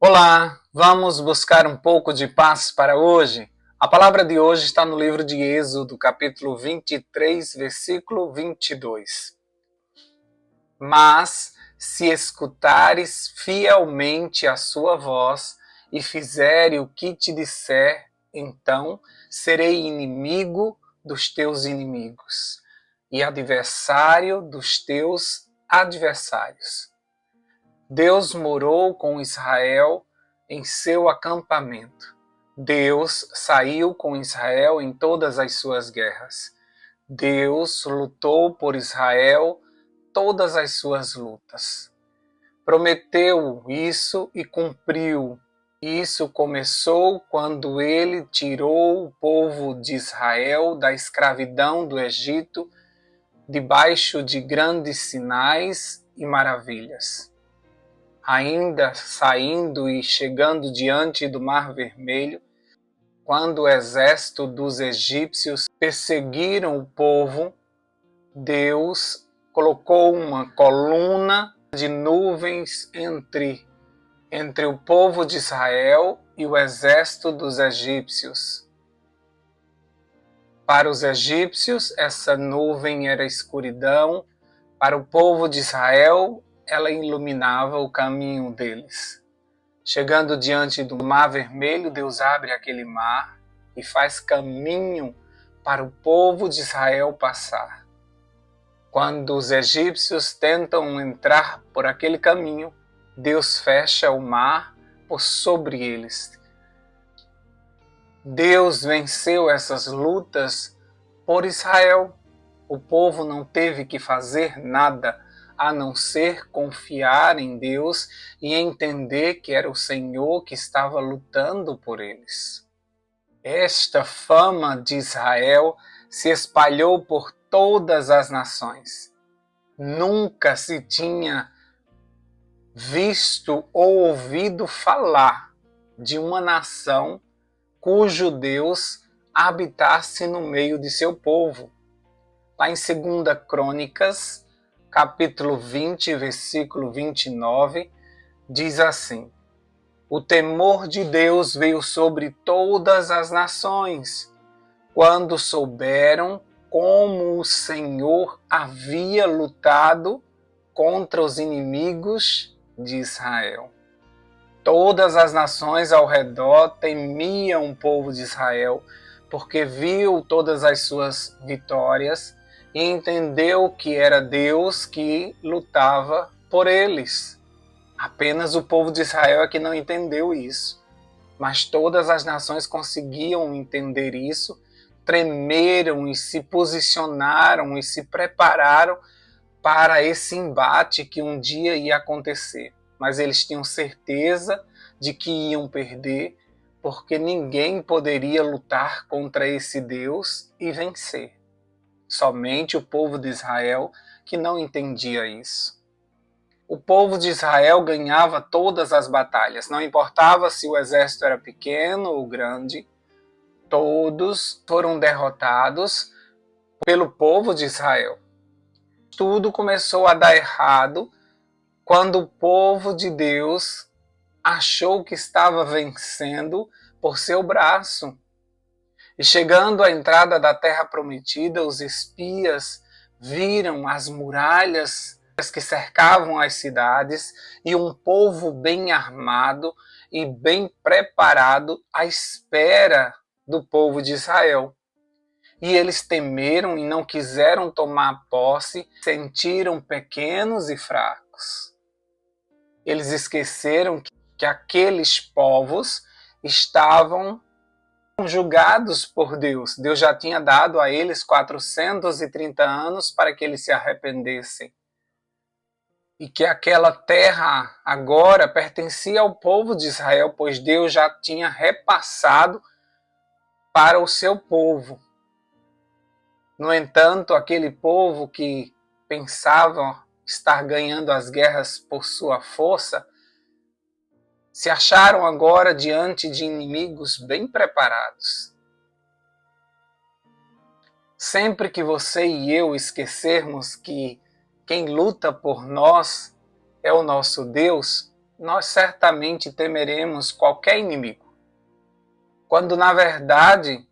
Olá, vamos buscar um pouco de paz para hoje? A palavra de hoje está no livro de Êxodo, capítulo 23, versículo 22. Mas, se escutares fielmente a sua voz e fizeres o que te disser, então serei inimigo dos teus inimigos e adversário dos teus adversários. Deus morou com Israel em seu acampamento. Deus saiu com Israel em todas as suas guerras. Deus lutou por Israel todas as suas lutas. Prometeu isso e cumpriu. Isso começou quando ele tirou o povo de Israel da escravidão do Egito, debaixo de grandes sinais e maravilhas. Ainda saindo e chegando diante do Mar Vermelho, quando o exército dos egípcios perseguiram o povo, Deus colocou uma coluna de nuvens entre o povo de Israel e o exército dos egípcios. Para os egípcios, essa nuvem era escuridão. Para o povo de Israel, ela iluminava o caminho deles. Chegando diante do Mar Vermelho, Deus abre aquele mar e faz caminho para o povo de Israel passar. Quando os egípcios tentam entrar por aquele caminho, Deus fecha o mar por sobre eles. Deus venceu essas lutas por Israel. O povo não teve que fazer nada a não ser confiar em Deus e entender que era o Senhor que estava lutando por eles. Esta fama de Israel se espalhou por todas as nações. Nunca se tinha visto ou ouvido falar de uma nação cujo Deus habitasse no meio de seu povo. Lá em 2 Crônicas, capítulo 20, versículo 29, diz assim: O temor de Deus veio sobre todas as nações, quando souberam como o Senhor havia lutado contra os inimigos de Israel. Todas as nações ao redor temiam o povo de Israel, porque viu todas as suas vitórias e entendeu que era Deus que lutava por eles. Apenas o povo de Israel é que não entendeu isso. Mas todas as nações conseguiam entender isso, tremeram e se posicionaram e se prepararam para esse embate que um dia ia acontecer. Mas eles tinham certeza de que iam perder, porque ninguém poderia lutar contra esse Deus e vencer. Somente o povo de Israel que não entendia isso. O povo de Israel ganhava todas as batalhas, não importava se o exército era pequeno ou grande, todos foram derrotados pelo povo de Israel. Tudo começou a dar errado quando o povo de Deus achou que estava vencendo por seu braço. E chegando à entrada da terra prometida, os espias viram as muralhas que cercavam as cidades e um povo bem armado e bem preparado à espera do povo de Israel. E eles temeram e não quiseram tomar posse, sentiram pequenos e fracos. Eles esqueceram que aqueles povos estavam julgados por Deus. Deus já tinha dado a eles 430 anos para que eles se arrependessem. E que aquela terra agora pertencia ao povo de Israel, pois Deus já tinha repassado para o seu povo. No entanto, aquele povo que pensava estar ganhando as guerras por sua força, se acharam agora diante de inimigos bem preparados. Sempre que você e eu esquecermos que quem luta por nós é o nosso Deus, nós certamente temeremos qualquer inimigo, quando na verdade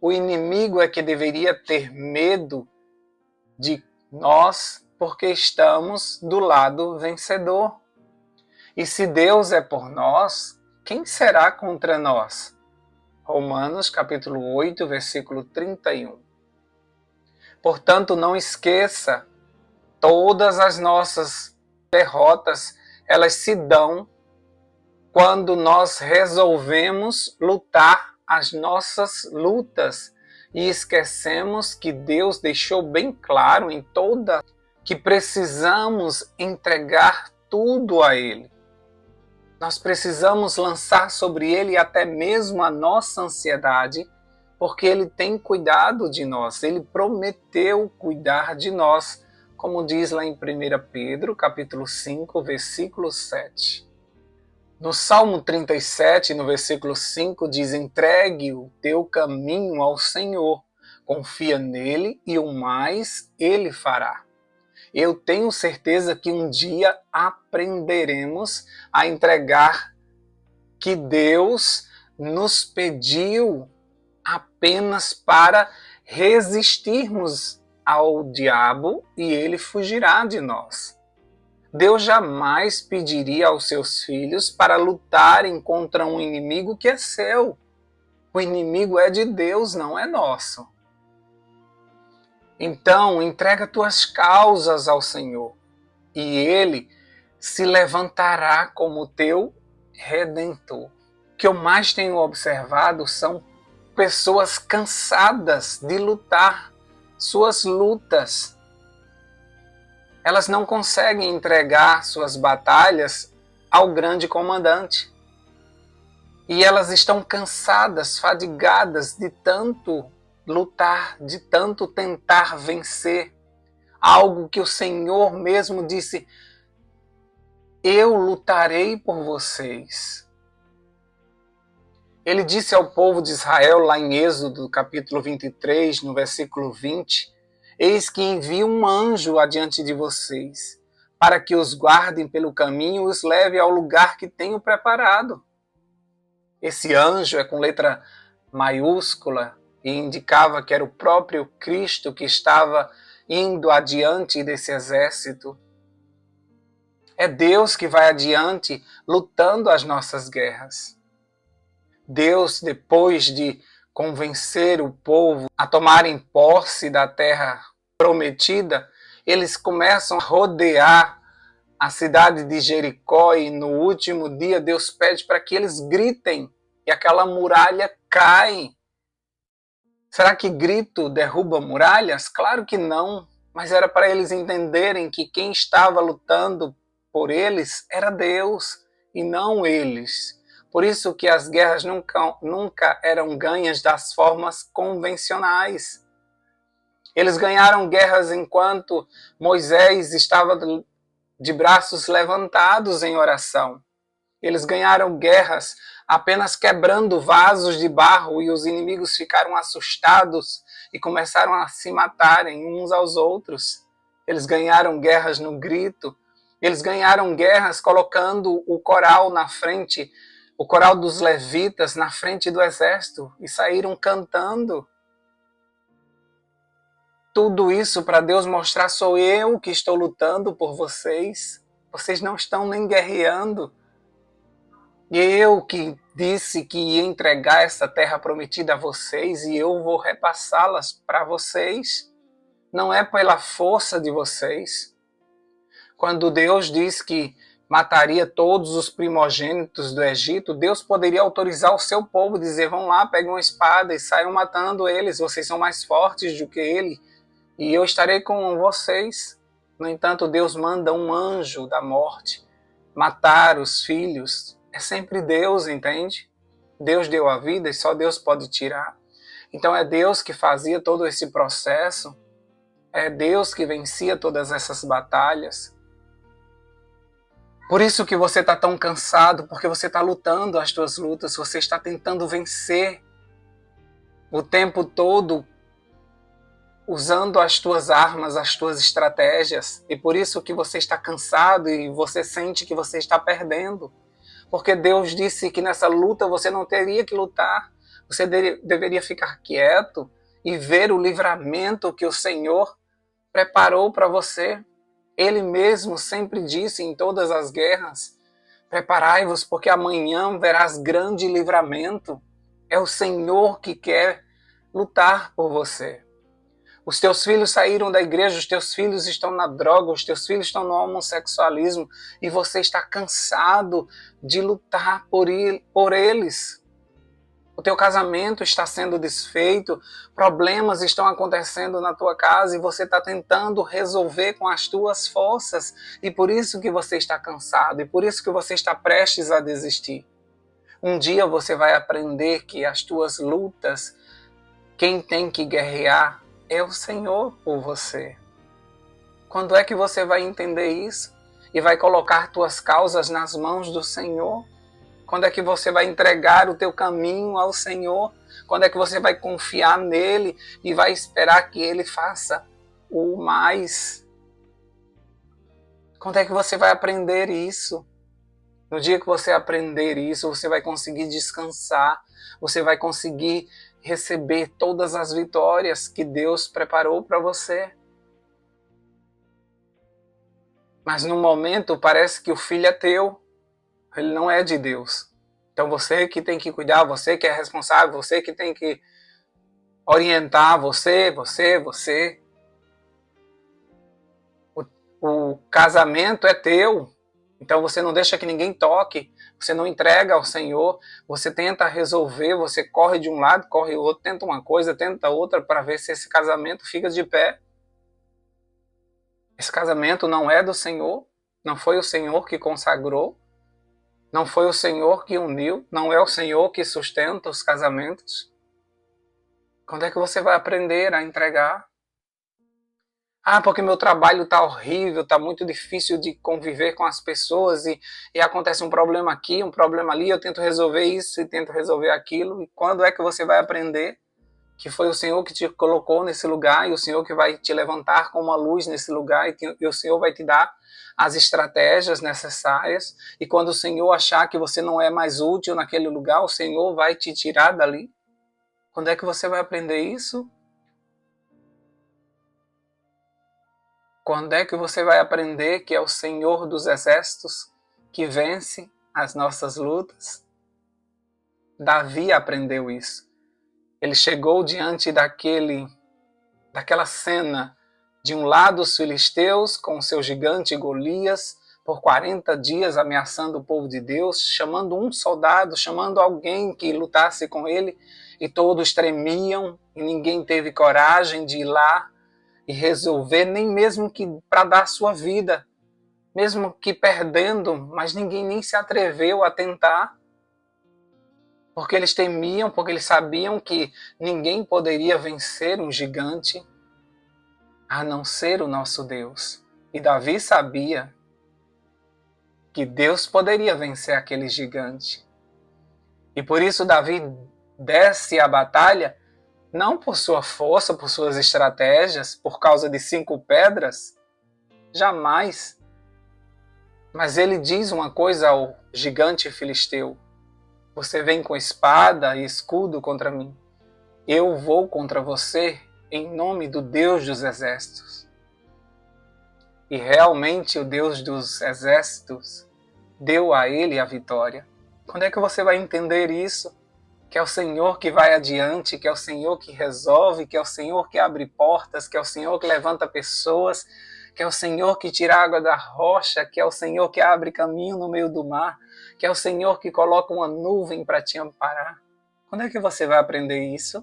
o inimigo é que deveria ter medo de nós, porque estamos do lado vencedor. E se Deus é por nós, quem será contra nós? Romanos capítulo 8, versículo 31. Portanto, não esqueça, todas as nossas derrotas, elas se dão quando nós resolvemos lutar as nossas lutas e esquecemos que Deus deixou bem claro em toda que precisamos entregar tudo a Ele. Nós precisamos lançar sobre Ele até mesmo a nossa ansiedade, porque Ele tem cuidado de nós, Ele prometeu cuidar de nós, como diz lá em 1 Pedro, capítulo 5, versículo 7. No Salmo 37, no versículo 5, diz: entregue o teu caminho ao Senhor, confia nele e o mais ele fará. Eu tenho certeza que um dia aprenderemos a entregar, que Deus nos pediu apenas para resistirmos ao diabo e ele fugirá de nós. Deus jamais pediria aos seus filhos para lutarem contra um inimigo que é seu. O inimigo é de Deus, não é nosso. Então, entrega tuas causas ao Senhor e Ele se levantará como teu Redentor. O que eu mais tenho observado são pessoas cansadas de lutar suas lutas. Elas não conseguem entregar suas batalhas ao grande comandante. E elas estão cansadas, fadigadas de tanto lutar, de tanto tentar vencer. Algo que o Senhor mesmo disse: eu lutarei por vocês. Ele disse ao povo de Israel, lá em Êxodo, capítulo 23, no versículo 20, eis que envio um anjo adiante de vocês, para que os guardem pelo caminho e os leve ao lugar que tenho preparado. Esse anjo é com letra maiúscula e indicava que era o próprio Cristo que estava indo adiante desse exército. É Deus que vai adiante lutando as nossas guerras. Deus, depois de convencer o povo a tomarem posse da terra prometida, eles começam a rodear a cidade de Jericó e no último dia Deus pede para que eles gritem e aquela muralha cai. Será que grito derruba muralhas? Claro que não, mas era para eles entenderem que quem estava lutando por eles era Deus e não eles. Por isso que as guerras nunca eram ganhas das formas convencionais. Eles ganharam guerras enquanto Moisés estava de braços levantados em oração. Eles ganharam guerras apenas quebrando vasos de barro e os inimigos ficaram assustados e começaram a se matarem uns aos outros. Eles ganharam guerras no grito. Eles ganharam guerras colocando o coral na frente, o coral dos levitas na frente do exército e saíram cantando. Tudo isso para Deus mostrar: sou eu que estou lutando por vocês. Vocês não estão nem guerreando. E eu que disse que ia entregar essa terra prometida a vocês e eu vou repassá-las para vocês. Não é pela força de vocês. Quando Deus diz que mataria todos os primogênitos do Egito, Deus poderia autorizar o seu povo a dizer: vão lá, peguem uma espada e saiam matando eles, vocês são mais fortes do que ele, e eu estarei com vocês. No entanto, Deus manda um anjo da morte matar os filhos. É sempre Deus, entende? Deus deu a vida e só Deus pode tirar. Então é Deus que fazia todo esse processo, é Deus que vencia todas essas batalhas. Por isso que você está tão cansado, porque você está lutando as suas lutas, você está tentando vencer o tempo todo usando as tuas armas, as tuas estratégias, e por isso que você está cansado e você sente que você está perdendo. Porque Deus disse que nessa luta você não teria que lutar, você deveria ficar quieto e ver o livramento que o Senhor preparou para você. Ele mesmo sempre disse em todas as guerras: preparai-vos, porque amanhã verás grande livramento. É o Senhor que quer lutar por você. Os teus filhos saíram da igreja, os teus filhos estão na droga, os teus filhos estão no homossexualismo e você está cansado de lutar por eles. O teu casamento está sendo desfeito, problemas estão acontecendo na tua casa e você está tentando resolver com as tuas forças e por isso que você está cansado e por isso que você está prestes a desistir. Um dia você vai aprender que as tuas lutas, quem tem que guerrear é o Senhor por você. Quando é que você vai entender isso e vai colocar tuas causas nas mãos do Senhor? Quando é que você vai entregar o teu caminho ao Senhor? Quando é que você vai confiar nele e vai esperar que ele faça o mais? Quando é que você vai aprender isso? No dia que você aprender isso, você vai conseguir descansar, você vai conseguir receber todas as vitórias que Deus preparou para você. Mas no momento parece que o filho é teu, ele não é de Deus. Então você que tem que cuidar, você que é responsável, você que tem que orientar, você. O casamento é teu, então você não deixa que ninguém toque, você não entrega ao Senhor, você tenta resolver, você corre de um lado, corre do outro, tenta uma coisa, tenta outra para ver se esse casamento fica de pé. Esse casamento não é do Senhor, não foi o Senhor que consagrou, não foi o Senhor que uniu, não é o Senhor que sustenta os casamentos. Quando é que você vai aprender a entregar? Ah, porque meu trabalho está horrível, está muito difícil de conviver com as pessoas e acontece um problema aqui, um problema ali, eu tento resolver isso e tento resolver aquilo. E quando é que você vai aprender que foi o Senhor que te colocou nesse lugar e o Senhor que vai te levantar com uma luz nesse lugar e o Senhor vai te dar as estratégias necessárias e quando o Senhor achar que você não é mais útil naquele lugar, o Senhor vai te tirar dali? Quando é que você vai aprender isso? Quando é que você vai aprender que é o Senhor dos Exércitos que vence as nossas lutas? Davi aprendeu isso. Ele chegou diante daquela cena, de um lado os filisteus com o seu gigante Golias, por 40 dias ameaçando o povo de Deus, chamando um soldado, chamando alguém que lutasse com ele, e todos tremiam, e ninguém teve coragem de ir lá e resolver, nem mesmo que para dar sua vida, mesmo que perdendo, mas ninguém nem se atreveu a tentar, porque eles temiam, porque eles sabiam que ninguém poderia vencer um gigante a não ser o nosso Deus. E Davi sabia que Deus poderia vencer aquele gigante. E por isso Davi desce à batalha não por sua força, por suas estratégias, por causa de 5 pedras, jamais. Mas ele diz uma coisa ao gigante filisteu: você vem com espada e escudo contra mim. Eu vou contra você em nome do Deus dos exércitos. E realmente o Deus dos exércitos deu a ele a vitória. Quando é que você vai entender isso? Que é o Senhor que vai adiante, que é o Senhor que resolve, que é o Senhor que abre portas, que é o Senhor que levanta pessoas, que é o Senhor que tira água da rocha, que é o Senhor que abre caminho no meio do mar, que é o Senhor que coloca uma nuvem para te amparar. Quando é que você vai aprender isso?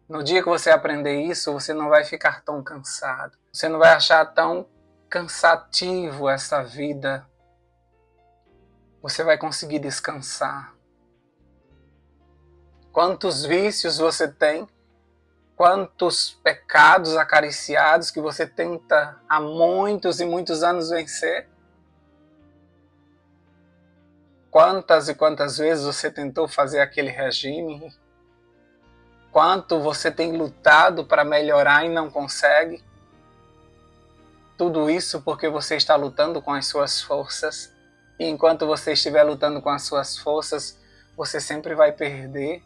No dia que você aprender isso, você não vai ficar tão cansado. Você não vai achar tão cansativo essa vida. Você vai conseguir descansar. Quantos vícios você tem? Quantos pecados acariciados que você tenta há muitos e muitos anos vencer? Quantas e quantas vezes você tentou fazer aquele regime Quanto você tem lutado para melhorar e não consegue? Tudo isso porque você está lutando com as suas forças. E enquanto você estiver lutando com as suas forças, você sempre vai perder.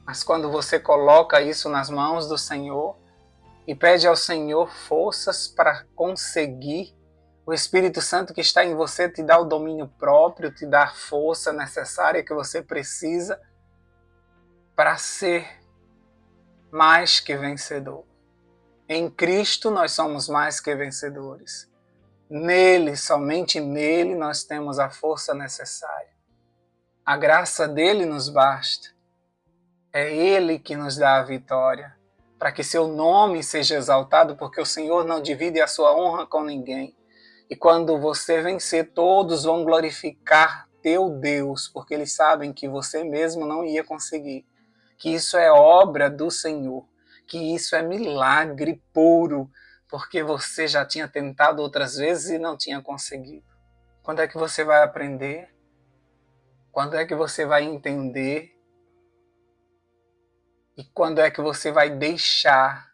Mas quando você coloca isso nas mãos do Senhor e pede ao Senhor forças para conseguir, o Espírito Santo que está em você te dá o domínio próprio, te dá a força necessária que você precisa para ser mais que vencedor. Em Cristo nós somos mais que vencedores. Nele, somente nele, nós temos a força necessária. A graça dele nos basta. É ele que nos dá a vitória, para que seu nome seja exaltado, porque o Senhor não divide a sua honra com ninguém. E quando você vencer, todos vão glorificar teu Deus, porque eles sabem que você mesmo não ia conseguir. Que isso é obra do Senhor, que isso é milagre puro, porque você já tinha tentado outras vezes e não tinha conseguido. Quando é que você vai aprender? Quando é que você vai entender? E quando é que você vai deixar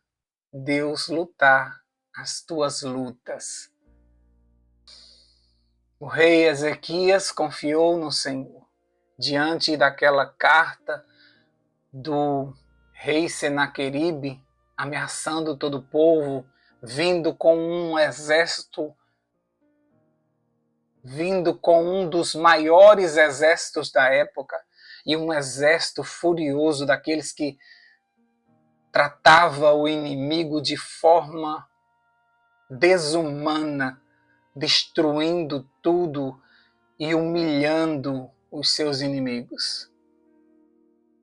Deus lutar as tuas lutas? O rei Ezequias confiou no Senhor. Diante daquela carta do rei Senaqueribe, ameaçando todo o povo, vindo com um exército, vindo com um dos maiores exércitos da época, e um exército furioso daqueles que tratava o inimigo de forma desumana, destruindo tudo e humilhando os seus inimigos.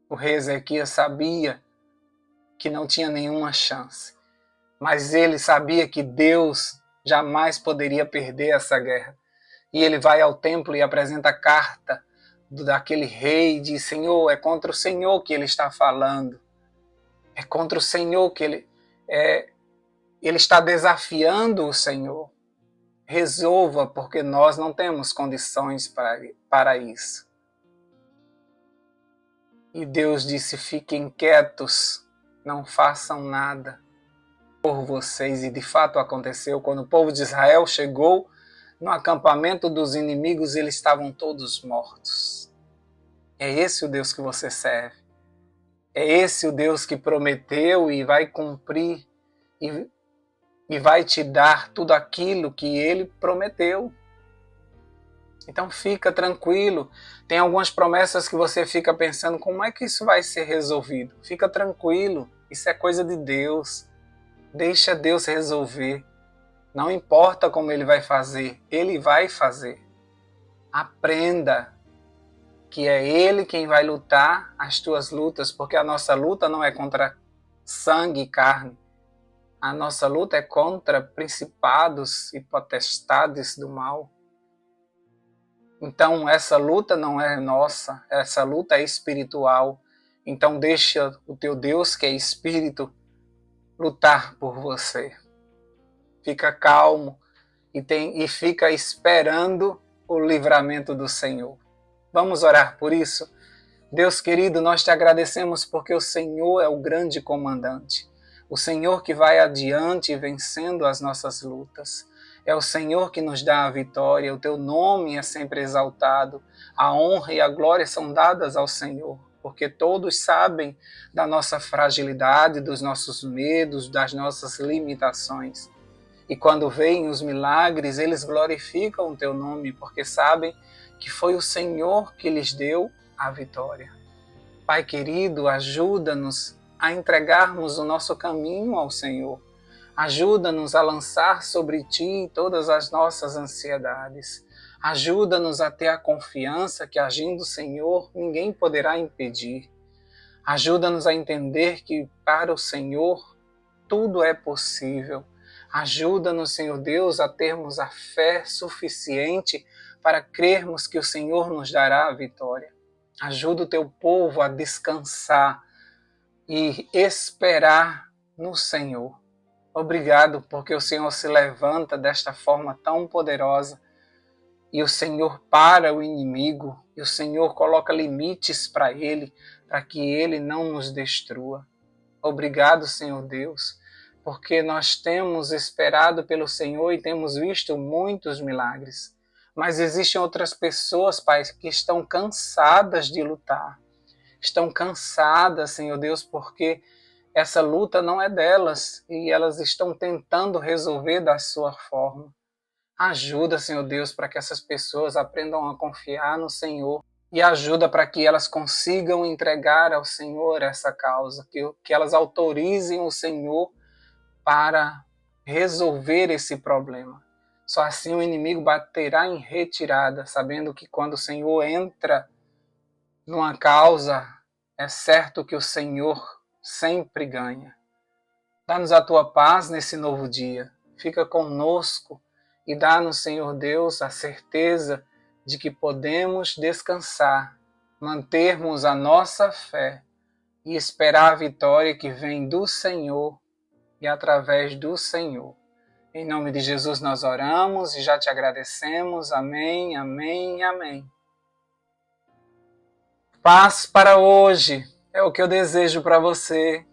O rei Ezequias sabia que não tinha nenhuma chance, mas ele sabia que Deus jamais poderia perder essa guerra. E ele vai ao templo e apresenta a carta daquele rei e diz: Senhor, é contra o Senhor que ele está falando. É contra o Senhor que ele está desafiando o Senhor. Resolva, porque nós não temos condições para isso. E Deus disse: fiquem quietos, não façam nada por vocês. E de fato aconteceu. Quando o povo de Israel chegou no acampamento dos inimigos, eles estavam todos mortos. É esse o Deus que você serve. É esse o Deus que prometeu e vai cumprir e vai te dar tudo aquilo que ele prometeu. Então fica tranquilo. Tem algumas promessas que você fica pensando, como é que isso vai ser resolvido? Fica tranquilo, isso é coisa de Deus. Deixa Deus resolver. Não importa como ele vai fazer, ele vai fazer. Aprenda que é ele quem vai lutar as tuas lutas, porque a nossa luta não é contra sangue e carne. A nossa luta é contra principados e potestades do mal. Então essa luta não é nossa, essa luta é espiritual. Então deixa o teu Deus, que é espírito, lutar por você. Fica calmo e fica esperando o livramento do Senhor. Vamos orar por isso? Deus querido, nós te agradecemos porque o Senhor é o grande comandante. O Senhor que vai adiante vencendo as nossas lutas. É o Senhor que nos dá a vitória, o teu nome é sempre exaltado. A honra e a glória são dadas ao Senhor, porque todos sabem da nossa fragilidade, dos nossos medos, das nossas limitações. E quando veem os milagres, eles glorificam o teu nome, porque sabem que foi o Senhor que lhes deu a vitória. Pai querido, ajuda-nos a entregarmos o nosso caminho ao Senhor. Ajuda-nos a lançar sobre Ti todas as nossas ansiedades. Ajuda-nos a ter a confiança que, agindo o Senhor, ninguém poderá impedir. Ajuda-nos a entender que, para o Senhor, tudo é possível. Ajuda-nos, Senhor Deus, a termos a fé suficiente para crermos que o Senhor nos dará a vitória. Ajuda o teu povo a descansar e esperar no Senhor. Obrigado porque o Senhor se levanta desta forma tão poderosa e o Senhor para o inimigo, e o Senhor coloca limites para ele, para que ele não nos destrua. Obrigado, Senhor Deus, porque nós temos esperado pelo Senhor e temos visto muitos milagres. Mas existem outras pessoas, Pai, que estão cansadas de lutar. Estão cansadas, Senhor Deus, porque essa luta não é delas e elas estão tentando resolver da sua forma. Ajuda, Senhor Deus, para que essas pessoas aprendam a confiar no Senhor e ajuda para que elas consigam entregar ao Senhor essa causa, que elas autorizem o Senhor para resolver esse problema. Só assim o inimigo baterá em retirada, sabendo que quando o Senhor entra numa causa, é certo que o Senhor sempre ganha. Dá-nos a tua paz nesse novo dia. Fica conosco e dá-nos, Senhor Deus, a certeza de que podemos descansar, mantermos a nossa fé e esperar a vitória que vem do Senhor e através do Senhor. Em nome de Jesus nós oramos e já te agradecemos. Amém, amém, amém. Paz para hoje é o que eu desejo para você.